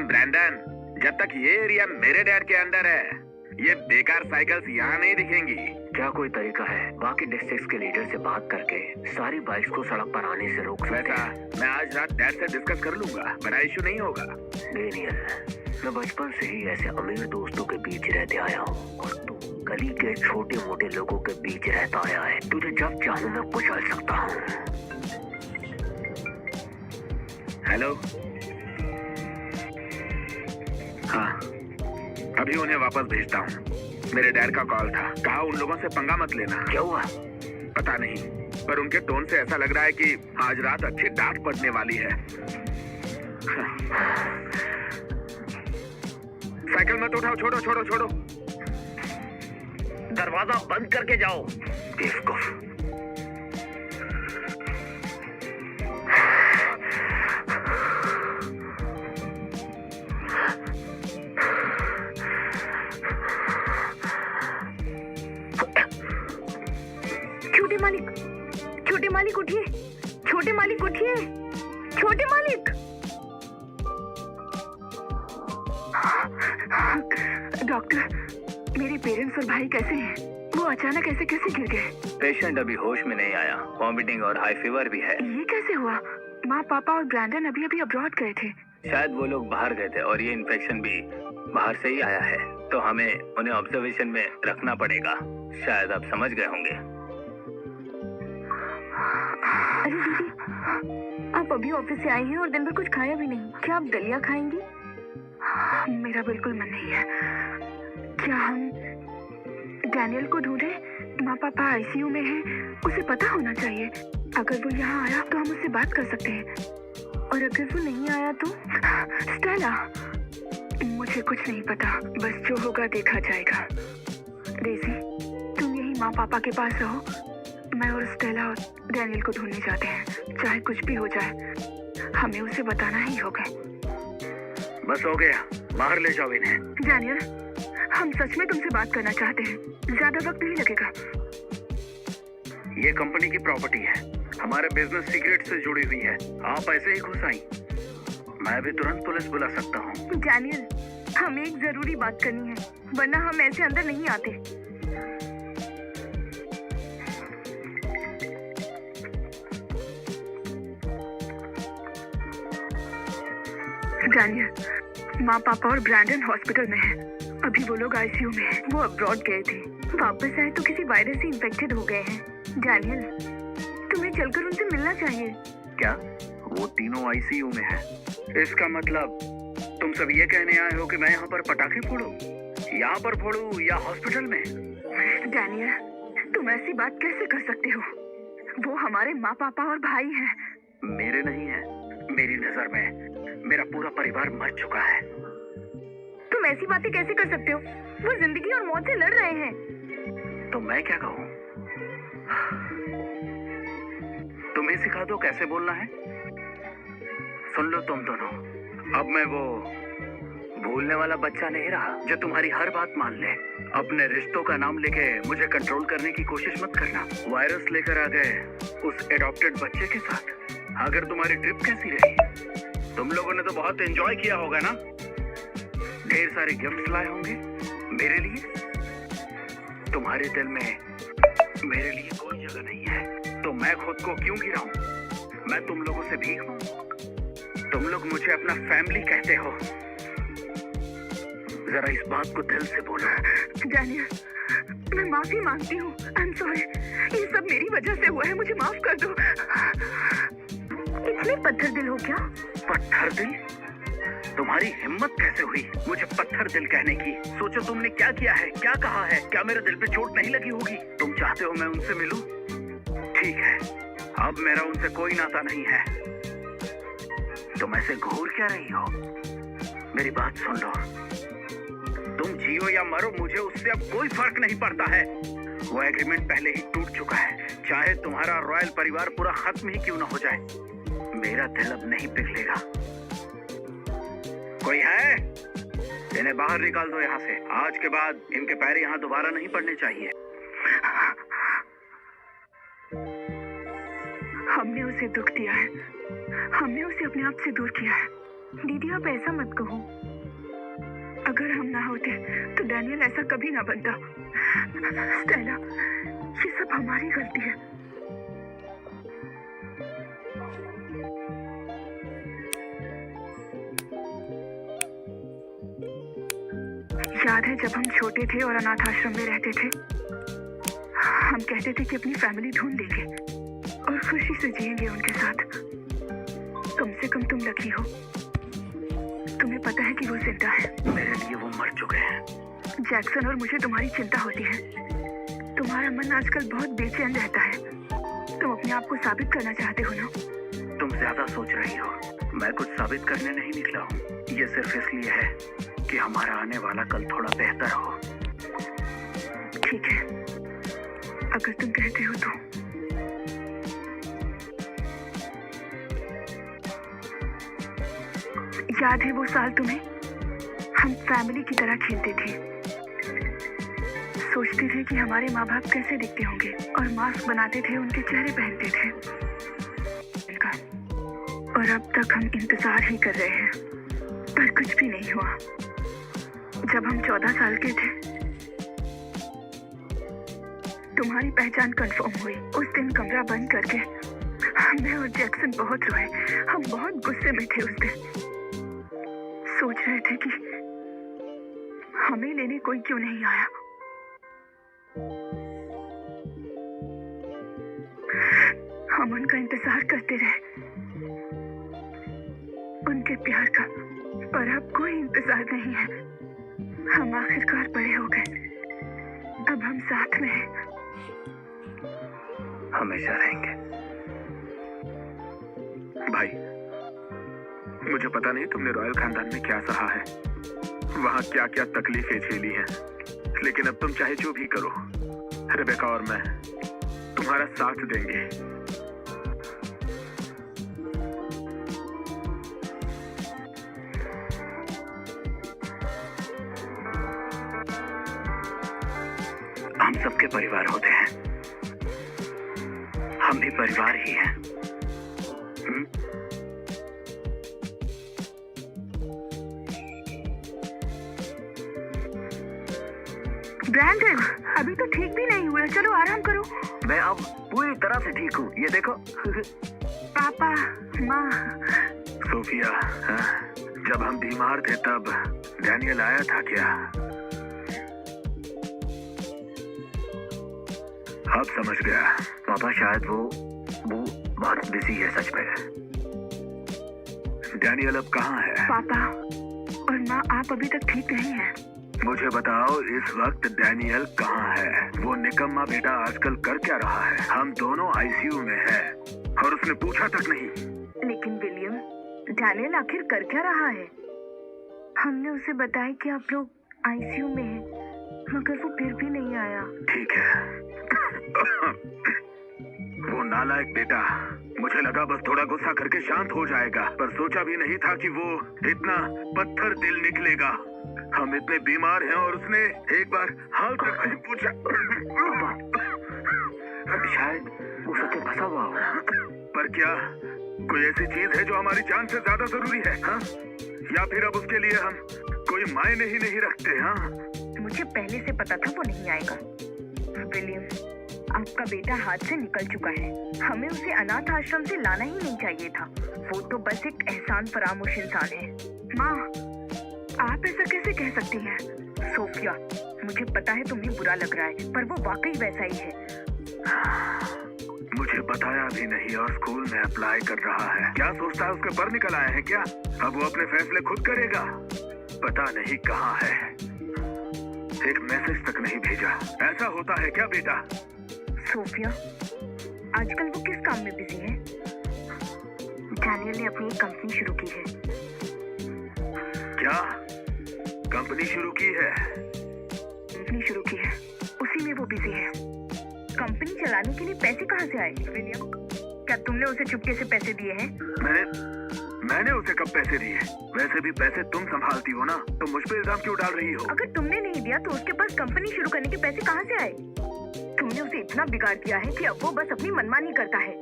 Brandon, जब तक ये एरिया मेरे डैड के अंदर है, ये बेकार साइकिल्स यहाँ नहीं दिखेंगी। क्या कोई तरीका है बाकी डिस्ट्रिक्ट के लीडर से बात करके सारी बाइक्स को सड़क पर आने से रोक सकते हैं? मैं आज रात डैड से डिस्कस कर लूंगा, बड़ा इशू नहीं होगा। डेनियल, मैं बचपन से ही ऐसे अमीर दोस्तों के बीच रहते आया हूँ और तू गली के छोटे मोटे लोगों के बीच रहता आया है। तुझे जब चाहूँ मैं कुचल सकता हूँ। हेलो, हाँ, अभी उन्हें वापस भेजता हूँ। मेरे डैड का कॉल था, कहा उन लोगों से पंगा मत लेना। क्या हुआ? पता नहीं, पर उनके टोन से ऐसा लग रहा है कि आज रात अच्छी डांट पड़ने वाली है। साइकिल मत उठाओ, छोड़ो छोड़ो छोड़ो। दरवाजा बंद करके जाओ। बेवकूफ। छोटे मालिक उठिए, छोटे मालिक उठिए, छोटे मालिक। डॉक्टर, मेरे पेरेंट्स और भाई कैसे हैं? वो अचानक ऐसे कैसे गिर गए? पेशेंट अभी होश में नहीं आया, वॉमिटिंग और हाई फीवर भी है। ये कैसे हुआ? माँ, पापा और ब्रैंडन अभी अभी अब्रॉड गए थे। शायद वो लोग बाहर गए थे और ये इन्फेक्शन भी बाहर से ही आया है, तो हमें उन्हें ऑब्जर्वेशन में रखना पड़ेगा। शायद आप समझ गए होंगे। अरे दीदी, आप अभी ऑफिस से आई हैं और दिन भर कुछ खाया भी नहीं। क्या आप दलिया खाएंगी? मेरा बिल्कुल मन नहीं है। क्या हम डैनियल को ढूंढें? माँ पापा आईसीयू में हैं, उसे पता होना चाहिए। अगर वो यहाँ आया तो हम उससे बात कर सकते हैं, और अगर वो नहीं आया तो स्टेला। मुझे कुछ नहीं पता, बस जो होगा देखा जाएगा। डेज़ी, तुम यही माँ पापा के पास रहो। मैं और स्टेला और डैनियल को ढूंढने जाते हैं। चाहे कुछ भी हो जाए, हमें उसे बताना ही होगा। बस हो गया, बाहर ले जाओ इन्हें। डैनियल, हम सच में तुमसे बात करना चाहते हैं, ज्यादा वक्त नहीं लगेगा। ये कंपनी की प्रॉपर्टी है, हमारे बिजनेस सीक्रेट से जुड़ी हुई है। आप ऐसे ही घुस आई, मैं भी तुरंत पुलिस बुला सकता हूँ। डैनियल, हमें एक जरूरी बात करनी है, वरना हम ऐसे अंदर नहीं आते। डैनियल, माँ पापा और ब्रैंडन हॉस्पिटल में हैं। अभी वो लोग आईसीयू में हैं। वो अब्रॉड गए थे, वापस आए तो किसी वायरस से इन्फेक्टेड हो गए हैं। डैनियल, तुम्हें चलकर उनसे मिलना चाहिए। क्या वो तीनों आईसीयू में है? इसका मतलब तुम सब ये कहने आए हो कि मैं यहाँ पर पटाखे फोड़ूं? यहाँ पर फोड़ूं या हॉस्पिटल में? डैनियल, तुम ऐसी बात कैसे कर सकते हो? वो हमारे माँ पापा और भाई हैं। मेरे नहीं है, मेरी नजर में मेरा पूरा परिवार मर चुका है। तुम ऐसी बातें कैसे कर सकते हो? वो जिंदगी और मौत से लड़ रहे हैं। तो मैं क्या कहूँ? तुम्हें सिखा दो कैसे बोलना है। सुन लो तुम दोनों, अब मैं वो भूलने वाला बच्चा नहीं रहा जो तुम्हारी हर बात मान ले। अपने रिश्तों का नाम लेके मुझे कंट्रोल करने की कोशिश मत करना। वायरस लेकर आ गए उस एडॉप्टेड बच्चे के साथ। अगर तुम्हारी ट्रिप कैसी रही? तुम लोगों ने तो बहुत एंजॉय किया होगा ना? ढेर सारे गिफ्ट्स लाए होंगे मेरे लिए। तुम्हारे दिल में मेरे लिए कोई जगह नहीं है, तो मैं खुद को क्यों गिराऊं? मैं तुम लोगों से भीख मांगूं? तुम लोग मुझे अपना फैमिली कहते हो। जरा इस बात को दिल से बोलो। डैनियल, मैं माफी मांगती हूँ। आई एम सॉरी, ये सब मेरी वजह से हुआ है, मुझे माफ कर दो। इतने पत्थर दिल हो क्या? पत्थर दिल? तुम्हारी हिम्मत कैसे हुई मुझे पत्थर दिल कहने की? सोचो तुमने क्या किया है, क्या कहा है। क्या मेरे दिल पे चोट नहीं लगी होगी? तुम चाहते हो मैं उनसे मिलूं? ठीक है, अब मेरा उनसे कोई नाता नहीं है। तुम ऐसे घूर क्या रही हो? मेरी बात सुन लो। तुम जियो या मरो, मुझे उससे अब कोई फर्क नहीं पड़ता है। वो एग्रीमेंट पहले ही टूट चुका है, चाहे तुम्हारा रॉयल परिवार पूरा खत्म ही क्यों ना हो जाए। मेरा दिल अब नहीं पिघलेगा। कोई है? इन्हें बाहर निकाल दो यहाँ से। आज के बाद इनके पैर यहाँ दोबारा नहीं पड़ने चाहिए। हमने उसे दुख दिया है, हमने उसे अपने आप से दूर किया है। दीदी आप ऐसा मत कहो। अगर हम ना होते तो डैनियल ऐसा कभी ना बनता। स्टेला, ये सब हमारी गलती है। याद है जब हम छोटे थे और अनाथ आश्रम में रहते थे, हम कहते थे कि अपनी फैमिली ढूंढ लेंगे और खुशी से जिएंगे उनके साथ। कम से कम तुम लकी हो, तुम्हें पता है कि वो जिंदा है। मेरे लिए वो मर चुके हैं। जैक्सन, और मुझे तुम्हारी चिंता होती है। तुम्हारा मन आजकल बहुत बेचैन रहता है। तुम अपने आप को साबित करना चाहते हो ना? तुम ज्यादा सोच रही हो। मैं कुछ साबित करने नहीं निकला हूँ। ये सिर्फ इसलिए है कि हमारा आने वाला कल थोड़ा बेहतर हो। ठीक है, अगर तुम कहते हो तो। याद है वो साल तुम्हें? हम फैमिली की तरह खेलते थे, सोचते थे कि हमारे माँ बाप कैसे दिखते होंगे और मास्क बनाते थे, उनके चेहरे पहनते थे। और अब तक हम इंतजार ही कर रहे हैं, पर कुछ भी नहीं हुआ। जब हम 14 साल के थे, तुम्हारी पहचान कंफर्म हुई। उस दिन कमरा बंद करके मैं और जैक्सन बहुत रोए। हम बहुत गुस्से में थे उस दिन। सोच रहे थे कि हमें लेने कोई क्यों नहीं आया। हम उनका इंतजार करते रहे, उनके प्यार का, पर अब कोई इंतजार नहीं है। हम आखिरकार बड़े हो गए, अब हम साथ में हैं। हमेशा रहेंगे। भाई, मुझे पता नहीं तुमने रॉयल खानदान में क्या सहा है, वहां क्या क्या तकलीफें झेली हैं, लेकिन अब तुम चाहे जो भी करो, रेबेका और मैं तुम्हारा साथ देंगे। हम सबके परिवार होते हैं, हम भी परिवार ही हैं। ब्रैंडन, अभी तो ठीक भी नहीं हुआ, चलो आराम करो। मैं अब पूरी तरह से ठीक हूँ, ये देखो। पापा, माँ। सोफिया, जब हम बीमार थे तब डैनियल आया था क्या? अब समझ गया। पापा शायद वो बहुत बिजी है सच में। डैनियल अब कहाँ है? पापा और माँ, आप अभी तक ठीक नहीं हैं। मुझे बताओ इस वक्त डैनियल कहाँ है? वो निकम्मा बेटा आजकल कर क्या रहा है? हम दोनों आईसीयू में हैं और उसने पूछा तक नहीं। लेकिन विलियम, डैनियल आखिर कर क्या रहा है? हमने उसे बताया कि आप लोग आईसीयू में हैं, मगर वो फिर भी नहीं आया। ठीक है। वो नालायक बेटा, मुझे लगा बस थोड़ा गुस्सा करके शांत हो जाएगा, पर सोचा भी नहीं था कि वो इतना पत्थर दिल निकलेगा। हम इतने बीमार हैं और उसने एक बार हाल तक नहीं पूछा। शायद वो सच में फंसा हुआ हो। पर क्या कोई ऐसी चीज है जो हमारी जान से ज्यादा जरूरी है? हाँ? या फिर अब उसके लिए हम कोई मायने ही नहीं रखते? हाँ? मुझे पहले से पता था वो नहीं आएगा। विलियम, आपका बेटा हाथ से निकल चुका है। हमें उसे अनाथ आश्रम से लाना ही नहीं चाहिए था। वो तो बस एक एहसान फरामोश इंसान है। माँ, आप ऐसा कैसे कह सकती हैं? सोफिया, मुझे पता है तुम्हें बुरा लग रहा है, पर वो वाकई वैसा ही है। मुझे बताया भी नहीं और स्कूल में अप्लाई कर रहा है। क्या सोचता है उसके पर निकल आए हैं क्या? अब वो अपने फैसले खुद करेगा। पता नहीं कहाँ है, एक मैसेज तक नहीं भेजा। ऐसा होता है क्या बेटा? सोफिया, आजकल वो किस काम में बिजी है? डैनियल ने अपनी एक कंपनी शुरू की है। क्या कंपनी शुरू की है? कंपनी शुरू की है, उसी में वो बिजी है। कंपनी चलाने के लिए पैसे कहाँ से आए? विलियम, क्या तुमने उसे चुपके से पैसे दिए हैं? मैंने उसे कब पैसे दिए? वैसे भी पैसे तुम संभालती हो ना, तो मुझ पे इल्जाम क्यों डाल रही हो? अगर तुमने नहीं दिया तो उसके पास कंपनी शुरू करने के पैसे कहाँ से आए? तुमने उसे इतना बिगाड़ दिया है कि अब वो बस अपनी मनमानी करता है।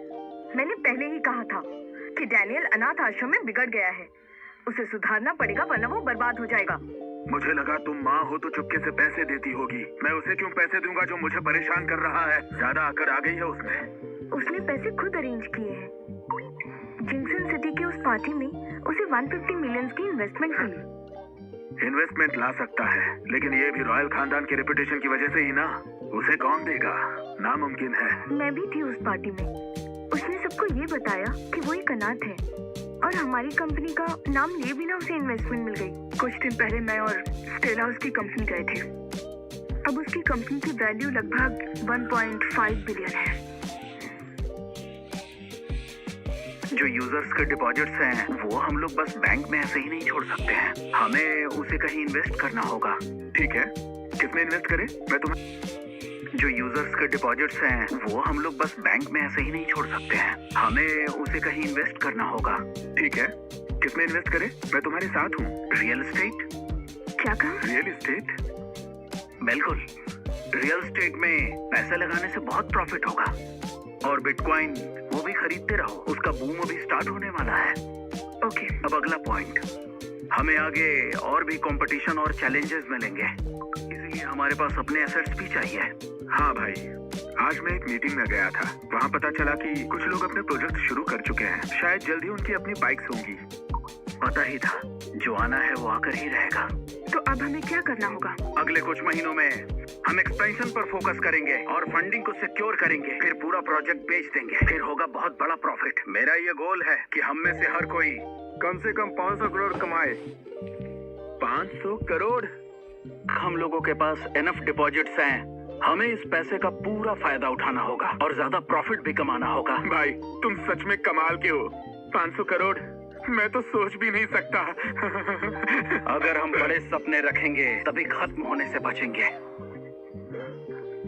मैंने पहले ही कहा था कि डैनियल अनाथ आश्रम में बिगड़ गया है। उसे सुधारना पड़ेगा वरना वो बर्बाद हो जाएगा। मुझे लगा तुम माँ हो तो चुपके से पैसे देती होगी। मैं उसे क्यों पैसे दूंगा जो मुझे परेशान कर रहा है? ज्यादा आकर आ गई है उसने पैसे खुद अरेंज किए हैं। जिंक्सन सिटी के उस पार्टी में उसे 150 मिलियन की इन्वेस्टमेंट मिली। इन्वेस्टमेंट ला सकता है, लेकिन ये भी रॉयल खानदान के रेपुटेशन की वजह से ही ना। उसे कौन देगा? नामुमकिन है। मैं भी थी उस पार्टी में। उसने सबको ये बताया कि वो एक अनाथ है और हमारी कंपनी का नाम लिए बिना उसे इन्वेस्टमेंट मिल गई। कुछ दिन पहले मैं और स्टेला उसकी कंपनी गए थे। अब उसकी कंपनी की वैल्यू लगभग 1.5 बिलियन है। जो यूजर्स के डिपॉजिट्स हैं वो हम लोग बस बैंक में ऐसे ही नहीं छोड़ सकते हैं। हमें उसे कहीं इन्वेस्ट करना होगा। ठीक है, किसमें इन्वेस्ट करें? मैं तुम्हें जो यूजर्स के डिपॉजिट्स हैं वो हम लोग बस बैंक में ऐसे ही नहीं छोड़ सकते हैं। हमें उसे कहीं इन्वेस्ट करना होगा। ठीक है, किसमें इन्वेस्ट करें? मैं तुम्हारे साथ हूँ। Real estate? क्या कहा? Real estate? बिल्कुल, रियल एस्टेट में पैसा लगाने से बहुत प्रॉफिट होगा। और बिटकॉइन वो भी खरीदते रहो, उसका बूम अभी स्टार्ट होने वाला है। ओके। अब अगला पॉइंट, हमें आगे और भी कंपटीशन और चैलेंजेस मिलेंगे, इसलिए हमारे पास अपने एसेट्स भी चाहिए। हाँ भाई, आज मैं एक मीटिंग में गया था। वहाँ पता चला कि कुछ लोग अपने प्रोजेक्ट शुरू कर चुके हैं। शायद जल्दी उनकी अपनी बाइक्स होंगी। पता ही था, जो आना है वो आकर ही रहेगा। तो अब हमें क्या करना होगा? अगले कुछ महीनों में हम एक्सपेंशन पर फोकस करेंगे और फंडिंग को सिक्योर करेंगे। फिर पूरा प्रोजेक्ट बेच देंगे। फिर होगा बहुत बड़ा प्रॉफिट। मेरा ये गोल है कि हम में से हर कोई कम से कम 500 करोड़ कमाए। 500 करोड़? हम लोगों के पास इनफ डिपॉजिट्स हैं। हमें इस पैसे का पूरा फायदा उठाना होगा और ज्यादा प्रॉफिट भी कमाना होगा। भाई, तुम सच में कमाल के हो। 500 करोड़ मैं तो सोच भी नहीं सकता। अगर हम बड़े सपने रखेंगे तभी खत्म होने से बचेंगे।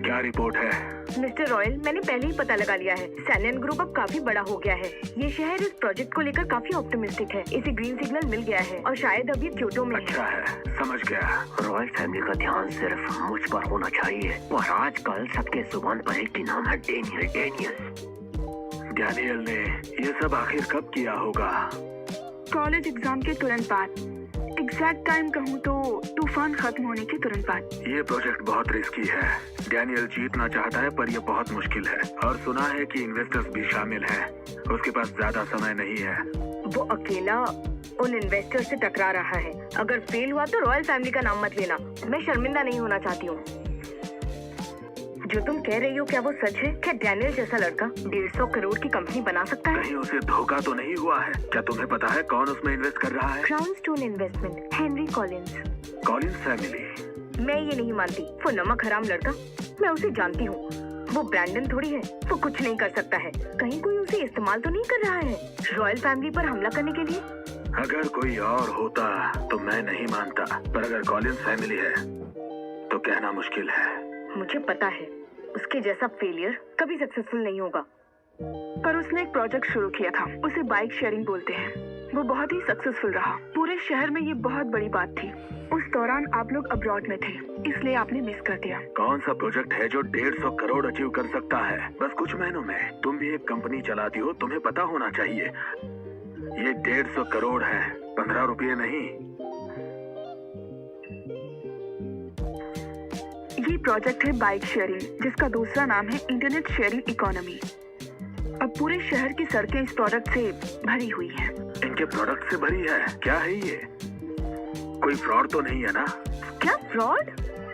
क्या रिपोर्ट है? मिस्टर रॉयल, मैंने पहले ही पता लगा लिया है। सैनियन ग्रुप अब काफी बड़ा हो गया है। ये शहर इस प्रोजेक्ट को लेकर काफी ऑप्टिमिस्टिक है। इसे ग्रीन सिग्नल मिल गया है और शायद अब ये क्योटो में अच्छा है, समझ गया। रॉयल फैमिली का ध्यान सिर्फ मुझ पर होना चाहिए। और आजकल सबके जुबान पर एक ही नाम है, डेनियल। डैनियल ने ये सब आखिर कब किया होगा? कॉलेज एग्जाम के तुरंत बाद। एग्जैक्ट टाइम कहूँ तो तूफान खत्म होने के तुरंत बाद। ये प्रोजेक्ट बहुत रिस्की है। डैनियल जीतना चाहता है पर ये बहुत मुश्किल है। और सुना है कि इन्वेस्टर्स भी शामिल हैं। उसके पास ज्यादा समय नहीं है। वो अकेला उन इन्वेस्टर्स से टकरा रहा है। अगर फेल हुआ तो रॉयल फैमिली का नाम मत लेना। मैं शर्मिंदा नहीं होना चाहती हूँ। जो तुम कह रही हो क्या वो सच है? क्या डैनियल जैसा लड़का 150 करोड़ की कंपनी बना सकता है? कहीं उसे धोखा तो नहीं हुआ है? क्या तुम्हें पता है कौन उसमें इन्वेस्ट कर रहा है? Crown stone investment, Henry Collins. Collins family? मैं ये नहीं मानती। वो नमक हराम लड़का, मैं उसे जानती हूँ। वो ब्रैंडन थोड़ी है। वो कुछ नहीं कर सकता है। कहीं कोई उसे इस्तेमाल तो नहीं कर रहा है रॉयल फैमिली पर हमला करने के लिए? अगर कोई और होता तो मैं नहीं मानता, पर अगर कॉलिंस फैमिली है तो कहना मुश्किल है। मुझे पता है उसके जैसा फेलियर कभी सक्सेसफुल नहीं होगा। पर उसने एक प्रोजेक्ट शुरू किया था, उसे बाइक शेयरिंग बोलते हैं। वो बहुत ही सक्सेसफुल रहा। पूरे शहर में ये बहुत बड़ी बात थी। उस दौरान आप लोग अब्रॉड में थे, इसलिए आपने मिस कर दिया। कौन सा प्रोजेक्ट है जो 150 करोड़ अचीव कर सकता है बस कुछ महीनों में? तुम भी एक कंपनी चलाती हो, तुम्हें पता होना चाहिए। ये 150 करोड़ है, 15 रुपये नहीं। ये प्रोजेक्ट है बाइक शेयरिंग, जिसका दूसरा नाम है इंटरनेट शेयरिंग इकोनॉमी। अब पूरे शहर की सड़कें इस प्रोडक्ट से भरी हुई हैं। इनके प्रोडक्ट से भरी है? क्या है ये? कोई फ्रॉड तो नहीं है ना? क्या फ्रॉड?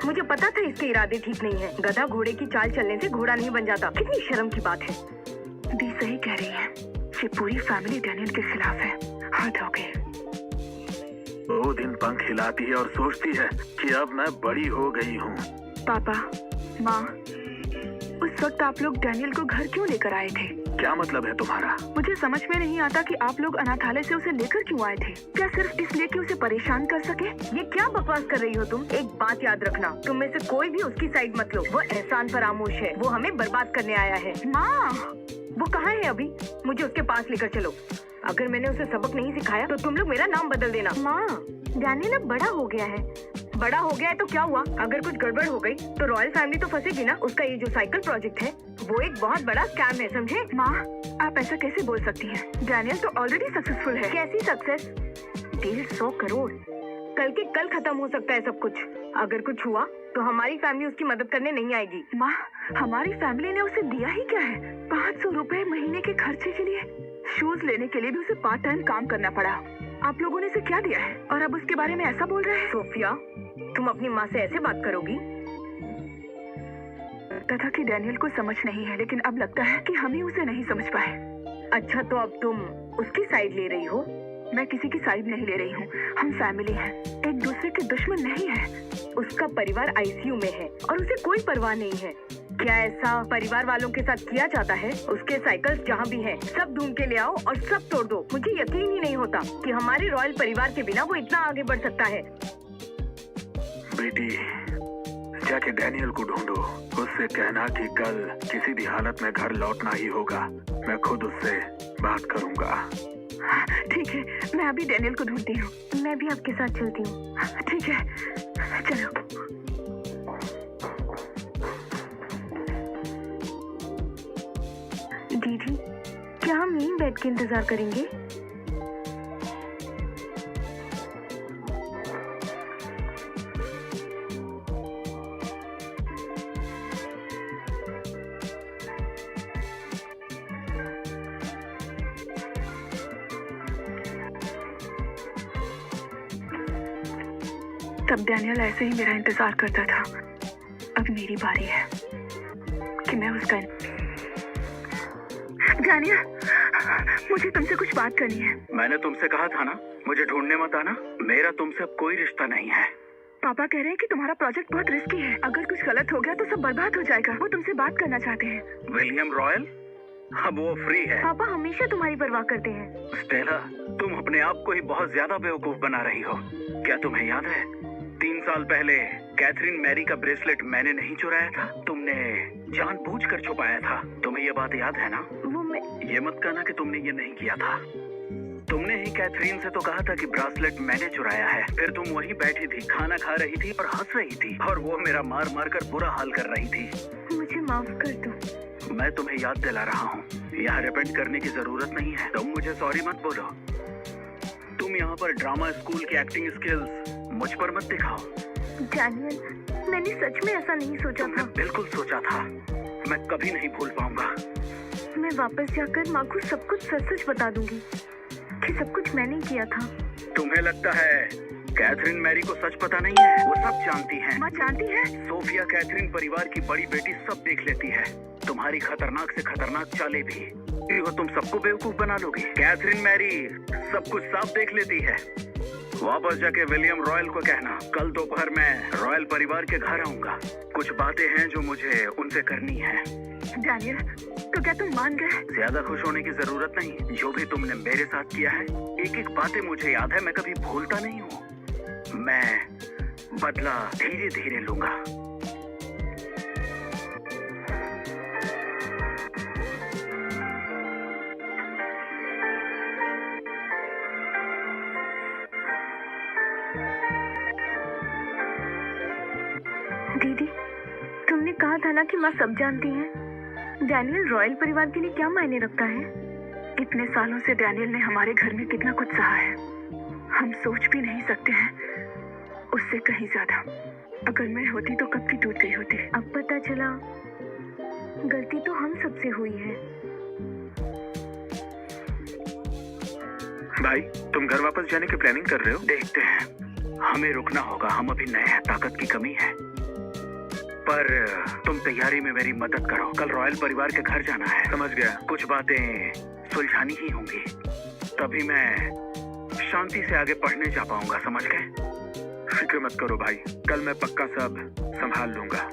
मुझे पता था इसके इरादे ठीक नहीं है। गधा घोड़े की चाल चलने से घोड़ा नहीं बन जाता। कितनी शर्म की बात है। दी सही कह रही है। ये पूरी फैमिली डैनियल के खिलाफ है। हद हो गई। वो दिन पंख हिलाती है और सोचती है कि अब मैं बड़ी हो गई हूँ। पापा, माँ, उस वक्त आप लोग डैनियल को घर क्यों लेकर आए थे? क्या मतलब है तुम्हारा? मुझे समझ में नहीं आता कि आप लोग अनाथालय से उसे लेकर क्यों आए थे। क्या सिर्फ इसलिए कि उसे परेशान कर सके? ये क्या बकवास कर रही हो तुम? एक बात याद रखना, तुम में से कोई भी उसकी साइड मत लो। वो एहसान फरामोश है। वो हमें बर्बाद करने आया है। माँ, वो कहाँ है अभी? मुझे उसके पास लेकर चलो। अगर मैंने उसे सबक नहीं सिखाया तो तुम लोग मेरा नाम बदल देना। माँ, डैनियल अब बड़ा हो गया है। बड़ा हो गया है तो क्या हुआ? अगर कुछ गड़बड़ हो गई तो रॉयल फैमिली तो फंसेगी ना। उसका ये जो साइकिल प्रोजेक्ट है वो एक बहुत बड़ा स्कैम है, समझे? माँ, आप ऐसा कैसे बोल सकती हैं? डैनियल तो ऑलरेडी सक्सेसफुल है। कैसी सक्सेस? 150 करोड़। कल के कल खत्म हो सकता है सब कुछ। अगर कुछ हुआ तो हमारी फैमिली उसकी मदद करने नहीं आएगी। माँ, हमारी फैमिली ने उसे दिया ही क्या है? 500 रुपए महीने के खर्चे के लिए। शूज लेने के लिए भी उसे पार्ट टाइम काम करना पड़ा। आप लोगों ने उसे क्या दिया है और अब उसके बारे में ऐसा बोल रहे हैं? सोफिया, तुम अपनी माँ से ऐसे बात करोगी? तथा कि डैनियल को समझ नहीं है, लेकिन अब लगता है कि हम ही उसे नहीं समझ पाए। अच्छा, तो अब तुम उसकी साइड ले रही हो? मैं किसी की साइड नहीं ले रही हूँ। हम फैमिली हैं, एक दूसरे के दुश्मन नहीं है। उसका परिवार आईसीयू में है और उसे कोई परवाह नहीं है। क्या ऐसा परिवार वालों के साथ किया जाता है? उसके साइकिल्स जहाँ भी हैं, सब ढूंढ के ले आओ और सब तोड़ दो। मुझे यकीन ही नहीं होता कि हमारे रॉयल परिवार के बिना वो इतना आगे बढ़ सकता है। बेटी, जाके डैनियल को ढूंढो। उससे कहना कि कल किसी भी हालत में घर लौटना ही होगा। मैं खुद उससे बात करूंगा। ठीक है, मैं अभी डैनियल को ढूंढती हूँ। मैं भी आपके साथ चलती हूँ। ठीक है, चलो। दीदी, क्या हम यहीं बैठ के इंतजार करेंगे? तब डैनियल ऐसे ही मेरा इंतजार करता था। अब मेरी बारी है कि मैं उसका। डैनियल, मुझे तुमसे कुछ बात करनी है। मैंने तुमसे कहा था ना, मुझे ढूंढने मत आना। मेरा तुमसे अब कोई रिश्ता नहीं है। पापा कह रहे हैं कि तुम्हारा प्रोजेक्ट बहुत रिस्की है। अगर कुछ गलत हो गया तो सब बर्बाद हो जाएगा। वो तुमसे बात करना चाहते हैं। William royal? अब वो फ्री है। पापा हमेशा तुम्हारी परवाह करते हैं। स्टेला, तुम अपने आप को ही बहुत ज्यादा बेवकूफ बना रही हो। क्या तुम्हें याद है 3 साल पहले कैथरीन मैरी का ब्रेसलेट मैंने नहीं चुराया था? तुमने जानबूझकर छुपाया था। तुम्हें ये बात याद है ना? वो मैं... ये मत कहना कि तुमने ये नहीं किया था। तुमने ही कैथरीन से तो कहा था कि ब्रेसलेट मैंने चुराया है। फिर तुम वहीं बैठी थी, खाना खा रही थी और हंस रही थी, और वो मेरा मार मार कर बुरा हाल कर रही थी। मुझे माफ कर दो। मैं तुम्हें याद दिला रहा हूँ, यहाँ रिपेंट करने की जरूरत नहीं है। तुम मुझे सॉरी मत बोलो। तुम यहाँ पर ड्रामा स्कूल की एक्टिंग स्किल्स मुझ पर मत दिखाओ। डैनियल, मैंने सच में ऐसा नहीं सोचा था। बिल्कुल सोचा था। मैं कभी नहीं भूल पाऊंगा। मैं वापस जाकर माँ को सब कुछ सच सच बता दूंगी कि सब कुछ मैंने किया था। तुम्हें लगता है कैथरीन मैरी को सच पता नहीं है? वो सब जानती है। माँ जानती है? सोफिया कैथरीन परिवार की बड़ी बेटी सब देख लेती है। तुम्हारी खतरनाक से खतरनाक चालें भी। वो तुम सबको बेवकूफ बना लोगी। कैथरीन मैरी सब कुछ साफ देख लेती है। वापस जाके विलियम रॉयल को कहना कल दोपहर में रॉयल परिवार के घर आऊंगा। कुछ बातें हैं जो मुझे उनसे करनी है। डैनियल, तो क्या तुम मान गए? ज्यादा खुश होने की जरूरत नहीं। जो भी तुमने मेरे साथ किया है, एक एक बातें मुझे याद है। मैं कभी भूलता नहीं हूँ। मैं बदला धीरे धीरे लूंगा। दीदी, तुमने कहा था ना कि माँ सब जानती हैं। डैनियल रॉयल परिवार के लिए क्या मायने रखता है? इतने सालों से डैनियल ने हमारे घर में कितना कुछ सहा है, हम सोच भी नहीं सकते हैं। उससे कहीं ज्यादा। अगर मैं होती तो कब की टूट गई होती। अब पता चला गलती तो हम सबसे हुई है। भाई, तुम घर वापस जाने की प्लानिंग कर रहे हो? देखते हैं। हमें रुकना होगा। हम अभी नए हैं, ताकत की कमी है। पर तुम तैयारी में मेरी मदद करो। कल रॉयल परिवार के घर जाना है। समझ गया। कुछ बातें सुलझानी ही होंगी, तभी मैं शांति से आगे पढ़ने जा पाऊंगा। समझ गए? फिक्र मत करो भाई, कल मैं पक्का सब संभाल लूंगा।